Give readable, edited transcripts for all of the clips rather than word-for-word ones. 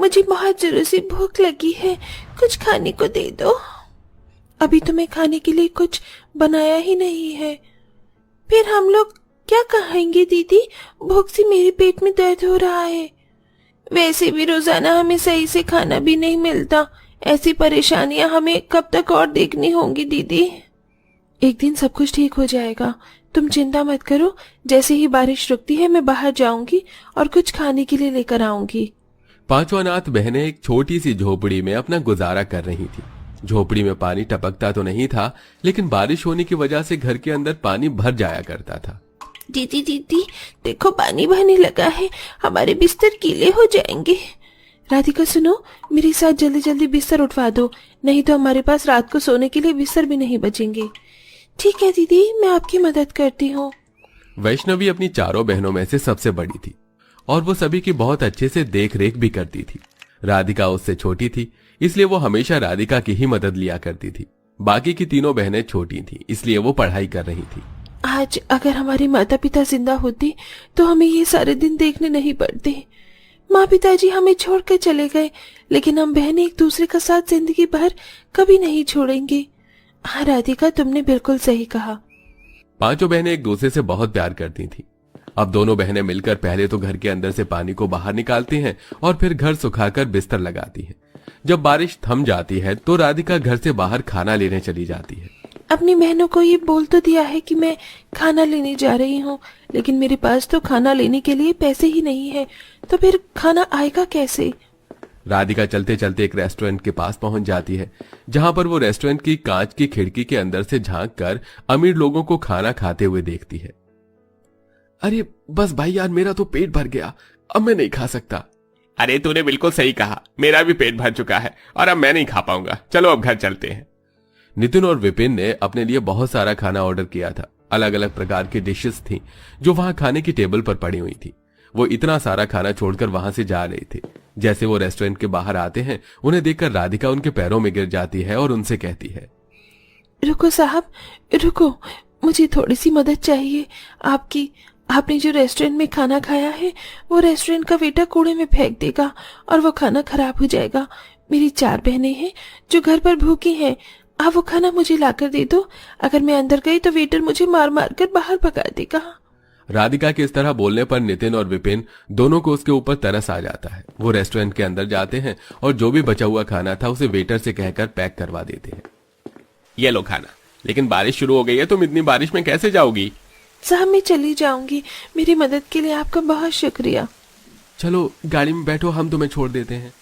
मुझे बहुत जोरों से भूख लगी है, कुछ खाने को दे दो। अभी तुम्हें खाने के लिए कुछ बनाया ही नहीं है, फिर हम लोग क्या खाएंगे दीदी? भूख से मेरे पेट में दर्द हो रहा है। वैसे भी रोजाना हमें सही से खाना भी नहीं मिलता, ऐसी परेशानियां हमें कब तक और देखनी होंगी दीदी। एक दिन सब कुछ ठीक हो जाएगा, तुम चिंता मत करो। जैसे ही बारिश रुकती है मैं बाहर जाऊंगी और कुछ खाने के लिए लेकर आऊंगी। पांचों अनाथ बहनें एक छोटी सी झोपड़ी में अपना गुजारा कर रही थी। झोपड़ी में पानी टपकता तो नहीं था, लेकिन बारिश होने की वजह से घर के अंदर पानी भर जाया करता था। दीदी दीदी देखो, पानी बहने लगा है, हमारे बिस्तर गीले हो जाएंगे। राधिका सुनो, मेरे साथ जल्दी जल्दी बिस्तर उठवा दो, नहीं तो हमारे पास रात को सोने के लिए बिस्तर भी नहीं बचेंगे। ठीक है दीदी, मैं आपकी मदद करती हूँ। वैष्णवी अपनी चारों बहनों में से सबसे बड़ी थी और वो सभी की बहुत अच्छे से देख रेख भी करती थी। राधिका उससे छोटी थी, इसलिए वो हमेशा राधिका की ही मदद लिया करती थी। बाकी की तीनों बहनें छोटी थी, इसलिए वो पढ़ाई कर रही थी। आज अगर हमारे माता पिता जिंदा होते तो हमें ये सारे दिन देखने नहीं पड़ते। माँ पिताजी हमें छोड़कर चले गए, लेकिन हम बहनें एक दूसरे का साथ जिंदगी भर कभी नहीं छोड़ेंगे। हाँ राधिका, तुमने बिल्कुल सही कहा। पांचों बहनें एक दूसरे से बहुत प्यार करती थीं। अब दोनों बहनें मिलकर पहले तो घर के अंदर से पानी को बाहर निकालती हैं और फिर घर सुखाकर बिस्तर लगाती हैं। जब बारिश थम जाती है तो राधिका घर से बाहर खाना लेने चली जाती है। अपनी बहनों को ये बोल तो दिया है कि मैं खाना लेने जा रही हूँ, लेकिन मेरे पास तो खाना लेने के लिए पैसे ही नहीं है, तो फिर खाना आएगा कैसे? राधिका चलते चलते एक रेस्टोरेंट के पास पहुंच जाती है, जहां पर वो रेस्टोरेंट की कांच की खिड़की के अंदर से झांक कर अमीर लोगों को खाना खाते हुए देखती है। अरे बस भाई यार, मेरा तो पेट भर गया, अब मैं नहीं खा सकता। अरे तूने बिल्कुल सही कहा, मेरा भी पेट भर चुका है और अब मैं नहीं खा पाऊंगा, चलो अब घर चलते हैं। नितिन और विपिन ने अपने लिए बहुत सारा खाना ऑर्डर किया था। अलग अलग प्रकार की डिशेस थीं जो वहां खाने की टेबल पर पड़ी हुई थी। वो इतना सारा खाना छोड़कर वहां से जा रहे थे। जैसे वो रेस्टोरेंट के बाहर आते हैं, उन्हें देखकर राधिका उनके पैरों में गिर जाती है और उनसे कहती है, रुको साहब, रुको, मुझे थोड़ी सी मदद चाहिए आपकी। आपने जो रेस्टोरेंट में खाना खाया है वो रेस्टोरेंट का वेटर कूड़े में फेंक देगा और वो खाना खराब हो जाएगा। मेरी 4 बहनें हैं जो घर पर भूखी हैं, आप वो खाना मुझे लाकर दे दो। अगर मैं अंदर गई तो वेटर मुझे मार मार कर बाहर भगा देगा। राधिका के इस तरह बोलने पर नितिन और विपिन दोनों को उसके ऊपर तरस आ जाता है। वो रेस्टोरेंट के अंदर जाते हैं और जो भी बचा हुआ खाना था उसे वेटर से कहकर पैक करवा देते हैं। ये लो खाना, लेकिन बारिश शुरू हो गई है, तुम इतनी बारिश में कैसे जाओगी? साहब मैं चली जाऊंगी, मेरी मदद के लिए आपका बहुत शुक्रिया। चलो गाड़ी में बैठो, हम तुम्हें छोड़ देते हैं।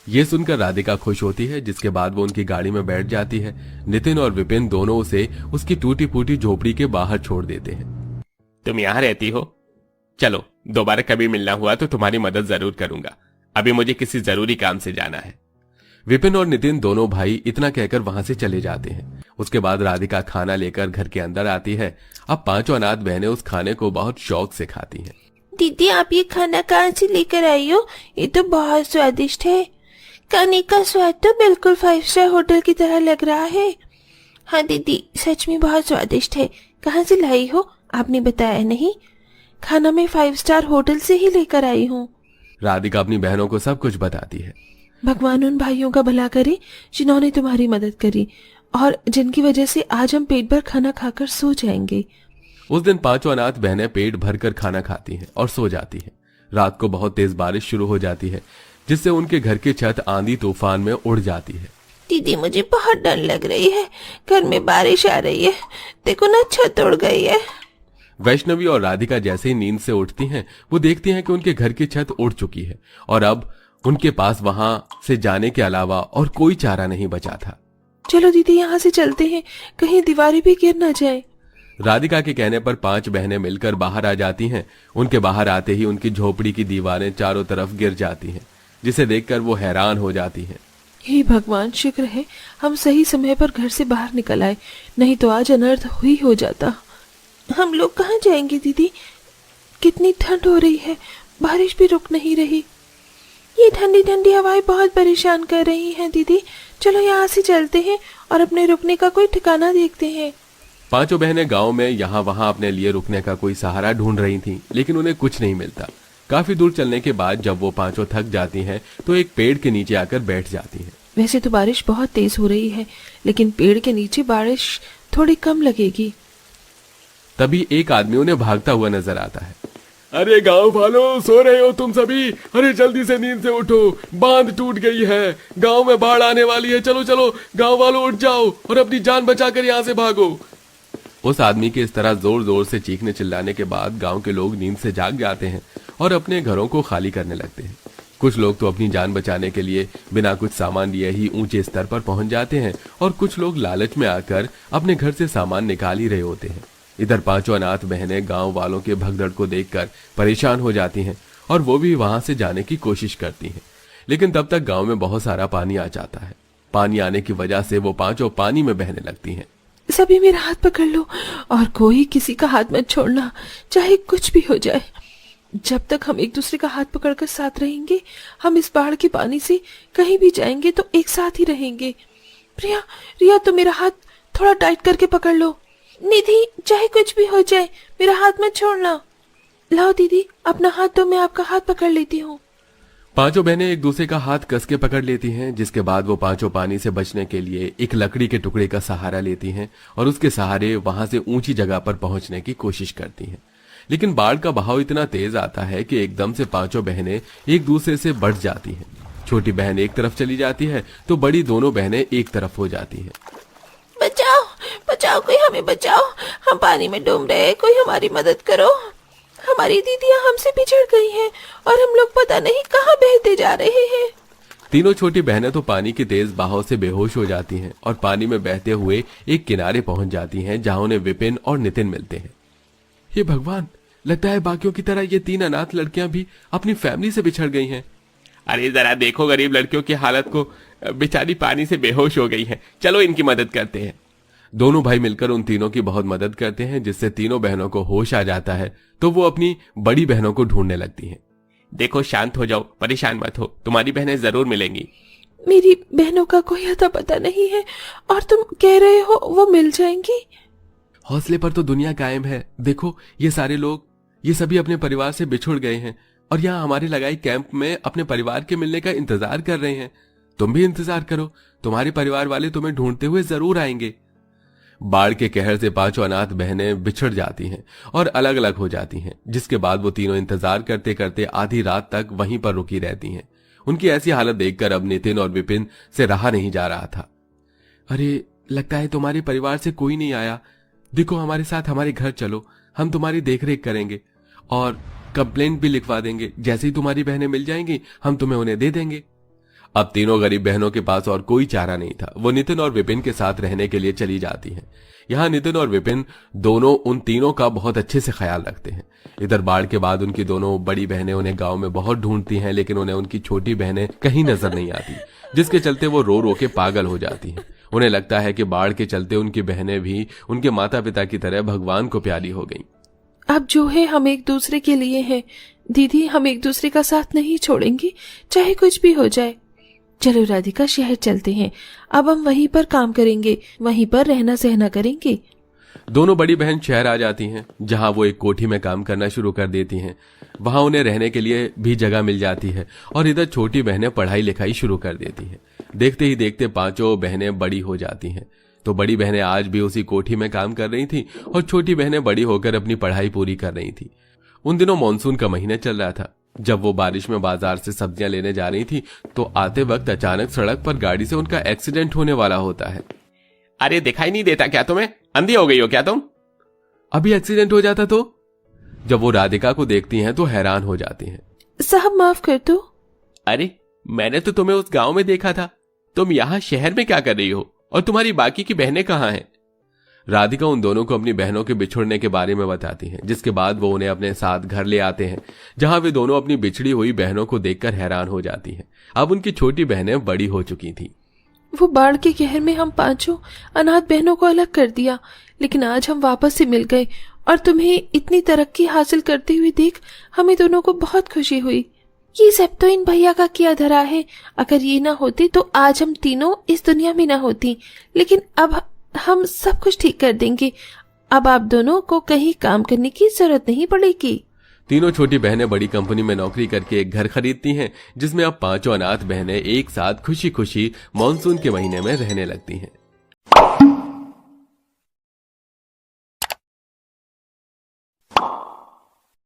ये सुनकर राधिका खुश होती है, जिसके बाद वो उनकी गाड़ी में बैठ जाती है। नितिन और विपिन दोनों उसे उसकी टूटी फूटी झोपड़ी के बाहर छोड़ देते हैं। तुम यहाँ रहती हो? चलो दोबारा कभी मिलना हुआ तो तुम्हारी मदद जरूर करूंगा, अभी मुझे किसी जरूरी काम से जाना है। विपिन और नितिन दोनों भाई इतना कहकर वहां से चले जाते हैं। उसके बाद राधिका खाना लेकर घर के अंदर आती है। अब पांचों अनाथ बहनें उस खाने को बहुत शौक से खाती हैं। दीदी आप ये खाना कहाँ से लेकर आई हो? ये तो बहुत स्वादिष्ट है। खाने का स्वाद तो बिल्कुल 5 स्टार होटल की तरह लग रहा है। हाँ दीदी, सच में बहुत स्वादिष्ट है। कहाँ से लाई हो? आपने बताया नहीं। खाना मैं 5 स्टार होटल से ही लेकर आई हूँ। राधिका अपनी बहनों को सब कुछ बताती है। भगवान उन भाइयों का भला करे जिन्होंने तुम्हारी मदद करी और जिनकी वजह से आज हम पेट भर खाना खाकर सो जाएंगे। उस दिन पांचों अनाथ बहनें पेट भरकर खाना खाती हैं और सो जाती हैं। रात को बहुत तेज बारिश शुरू हो जाती है, जिससे उनके घर की छत आंधी तूफान में उड़ जाती है। दीदी मुझे बहुत डर लग रही है, घर में बारिश आ रही है, देखो ना छत उड़ गई है। वैष्णवी और राधिका जैसे ही नींद से उठती हैं, वो देखती हैं कि उनके घर की छत उड़ चुकी है और अब उनके पास वहां से जाने के अलावा और कोई चारा नहीं बचा था। चलो दीदी यहाँ से चलते हैं, कहीं दीवारें भी गिर न जाए। राधिका के कहने पर 5 बहनें मिलकर बाहर आ जाती हैं। उनके बाहर आते ही उनकी झोपड़ी की दीवारें चारों तरफ गिर जाती हैं, जिसे देखकर वो हैरान हो जाती हैं। हे भगवान, शुक्र है हम सही समय पर घर से बाहर निकल आए, नहीं तो आज अनर्थ ही हो जाता। हम लोग कहाँ जाएंगे दीदी? कितनी ठंड हो रही है, बारिश भी रुक नहीं रही। ये ठंडी ठंडी हवाएं बहुत परेशान कर रही हैं दीदी। चलो यहाँ से चलते हैं और अपने रुकने का कोई ठिकाना देखते हैं। पांचों बहनें गांव में यहाँ वहां अपने लिए रुकने का कोई सहारा ढूंढ रही थीं, लेकिन उन्हें कुछ नहीं मिलता। काफी दूर चलने के बाद जब वो पांचों थक जाती हैं तो एक पेड़ के नीचे आकर बैठ जाती हैं। वैसे तो बारिश बहुत तेज हो रही है, लेकिन पेड़ के नीचे बारिश थोड़ी कम लगेगी। तभी एक आदमी उन्हें भागता हुआ नजर आता है। अरे गांव वालों, सो रहे हो तुम सभी? अरे जल्दी से नींद से उठो, बांध टूट गई है, गांव में बाढ़ आने वाली है। चलो चलो गांव वालों, उठ जाओ और अपनी जान बचाकर यहाँ से भागो। उस आदमी के इस तरह जोर जोर से चीखने चिल्लाने के बाद गांव के लोग नींद से जाग जाते हैं और अपने घरों को खाली करने लगते हैं। कुछ लोग तो अपनी जान बचाने के लिए बिना कुछ सामान लिए ही ऊंचे स्तर पर पहुंच जाते हैं और कुछ लोग लालच में आकर अपने घर से सामान निकाल ही रहे होते हैं। इधर पांचों अनाथ बहनें गांव वालों के भगदड़ को देखकर परेशान हो जाती हैं और वो भी वहां से जाने की कोशिश करती हैं, लेकिन तब तक गांव में बहुत सारा पानी आ जाता है। पानी आने की वजह से वो पांचों पानी में बहने लगती हैं। सभी मेरा हाथ पकड़ लो और कोई किसी का हाथ मत छोड़ना, चाहे कुछ भी हो जाए। जब तक हम एक दूसरे का हाथ पकड़कर साथ रहेंगे, हम इस बाढ़ के पानी से कहीं भी जाएंगे तो एक साथ ही रहेंगे। प्रिया, रिया, तो मेरा हाथ थोड़ा टाइट करके पकड़ लो। निधि, चाहे कुछ भी हो जाए मेरा हाथ मत छोड़ना। लाओ दीदी, अपना हाथ दो, मैं आपका हाथ पकड़ लेती हूँ। पांचों बहनें एक दूसरे का हाथ कस के पकड़ लेती हैं, जिसके बाद वो पांचों पानी से बचने के लिए एक लकड़ी के टुकड़े का सहारा लेती हैं और उसके सहारे वहां से ऊंची जगह पर पहुंचने की कोशिश करती हैं। लेकिन बाढ़ का बहाव इतना तेज आता है कि एकदम से पांचों बहनें एक दूसरे से बढ़ जाती हैं। छोटी बहन एक तरफ चली जाती है तो बड़ी दोनों बहनें एक तरफ हो जाती हैं। बचाओ, बचाओ, कोई हमें बचाओ, हम पानी में डूब रहे हैं, कोई हमारी मदद करो। हमारी दीदियां हमसे बिछड़ गई हैं और हम लोग पता नहीं कहाँ बहते जा रहे हैं। तीनों छोटी बहनें तो पानी के तेज बहाव से बेहोश हो जाती हैं और पानी में बहते हुए एक किनारे पहुंच जाती हैं, जहां उन्हें विपिन और नितिन मिलते हैं। हे भगवान, लगता है बाकियों की तरह ये तीन अनाथ लड़कियां भी अपनी फैमिली से बिछड़ गई हैं। अरे जरा देखो गरीब लड़कियों की हालत को, बेचारी पानी से बेहोश हो गई है। चलो इनकी मदद करते हैं। दोनों भाई मिलकर उन तीनों की बहुत मदद करते हैं, जिससे तीनों बहनों को होश आ जाता है तो वो अपनी बड़ी बहनों को ढूंढने लगती हैं। देखो शांत हो जाओ, परेशान मत हो, तुम्हारी बहनें जरूर मिलेंगी। मेरी बहनों का कोई अता पता नहीं है और तुम कह रहे हो वो मिल जाएंगी? हौसले पर तो दुनिया कायम है। देखो ये सारे लोग, ये सभी अपने परिवार से बिछुड़ गए हैं और यहाँ हमारे लगाई कैंप में अपने परिवार के मिलने का इंतजार कर रहे हैं। तुम भी इंतजार करो, तुम्हारे परिवार वाले तुम्हें ढूंढते हुए जरूर आएंगे। बाढ़ के कहर से पांचों अनाथ बहनें बिछड़ जाती हैं और अलग अलग हो जाती हैं, जिसके बाद वो तीनों इंतजार करते करते आधी रात तक वहीं पर रुकी रहती हैं। उनकी ऐसी हालत देखकर अब नितिन और विपिन से रहा नहीं जा रहा था। अरे, लगता है तुम्हारे परिवार से कोई नहीं आया। देखो हमारे साथ हमारे घर चलो, हम तुम्हारी देखरेख करेंगे और कंप्लेंट भी लिखवा देंगे। जैसे ही तुम्हारी बहनें मिल जाएंगी हम तुम्हें उन्हें दे देंगे। अब तीनों गरीब बहनों के पास और कोई चारा नहीं था। वो नितिन और विपिन के साथ रहने के लिए चली जाती हैं। यहाँ नितिन और विपिन दोनों उन तीनों का बहुत अच्छे से ख्याल रखते हैं। इधर बाढ़ के बाद उनकी दोनों बड़ी बहनें उन्हें गांव में बहुत ढूंढती हैं, लेकिन उन्हें उनकी छोटी बहनें कहीं नजर नहीं आती, जिसके चलते वो रो रो के पागल हो जाती हैं। उन्हें लगता है कि बाढ़ के चलते उनकी बहनें भी उनके माता पिता की तरह भगवान को प्यारी हो गईं। अब जो है हम एक दूसरे के लिए हैं दीदी, हम एक दूसरे का साथ नहीं छोड़ेंगे, चाहे कुछ भी हो जाए। चलो राधिका, शहर चलते हैं। अब हम वहीं पर काम करेंगे, वहीं पर रहना सहना करेंगे। दोनों बड़ी बहन शहर आ जाती हैं, जहां वो एक कोठी में काम करना शुरू कर देती हैं। वहां उन्हें रहने के लिए भी जगह मिल जाती है और इधर छोटी बहनें पढ़ाई लिखाई शुरू कर देती हैं। देखते ही देखते पांचों बहनें बड़ी हो जाती हैं। तो बड़ी बहनें आज भी उसी कोठी में काम कर रही थी और छोटी बहनें बड़ी होकर अपनी पढ़ाई पूरी कर रही थी। उन दिनों मानसून का महीना चल रहा था। जब वो बारिश में बाजार से सब्जियां लेने जा रही थी तो आते वक्त अचानक सड़क पर गाड़ी से उनका एक्सीडेंट होने वाला होता है। अरे दिखाई नहीं देता क्या तुम्हें? अंधी हो गई हो क्या तुम? अभी एक्सीडेंट हो जाता तो? जब वो राधिका को देखती हैं तो हैरान हो जाती हैं। साहब माफ कर दो। अरे मैंने तो तुम्हें उस गांव में देखा था, तुम यहाँ शहर में क्या कर रही हो और तुम्हारी बाकी की बहनें कहाँ हैं? राधिका उन दोनों को अपनी बहनों के बिछुड़ने के बारे में बताती हैं, जिसके बाद वो उन्हें अपने साथ घर ले आते हैं, जहां वे दोनों अपनी बिछड़ी हुई बहनों को देखकर हैरान हो जाती हैं। अब उनकी छोटी बहनें बड़ी हो चुकी थीं। वो बाढ़ के कहर में हम पांचों अनाथ बहनों को अलग कर दिया, लेकिन आज हम वापस से मिल गए और तुम्हें इतनी तरक्की हासिल करते हुए देख हमें दोनों को बहुत खुशी हुई। ये सब तो इन भैया का किया धरा है। अगर ये ना होते तो आज हम तीनों इस दुनिया में ना होती, लेकिन अब हम सब कुछ ठीक कर देंगे। अब आप दोनों को कहीं काम करने की जरूरत नहीं पड़ेगी। तीनों छोटी बहनें बड़ी कंपनी में नौकरी करके एक घर खरीदती हैं, जिसमें अब 5 अनाथ बहनें एक साथ खुशी खुशी मानसून के महीने में रहने लगती हैं।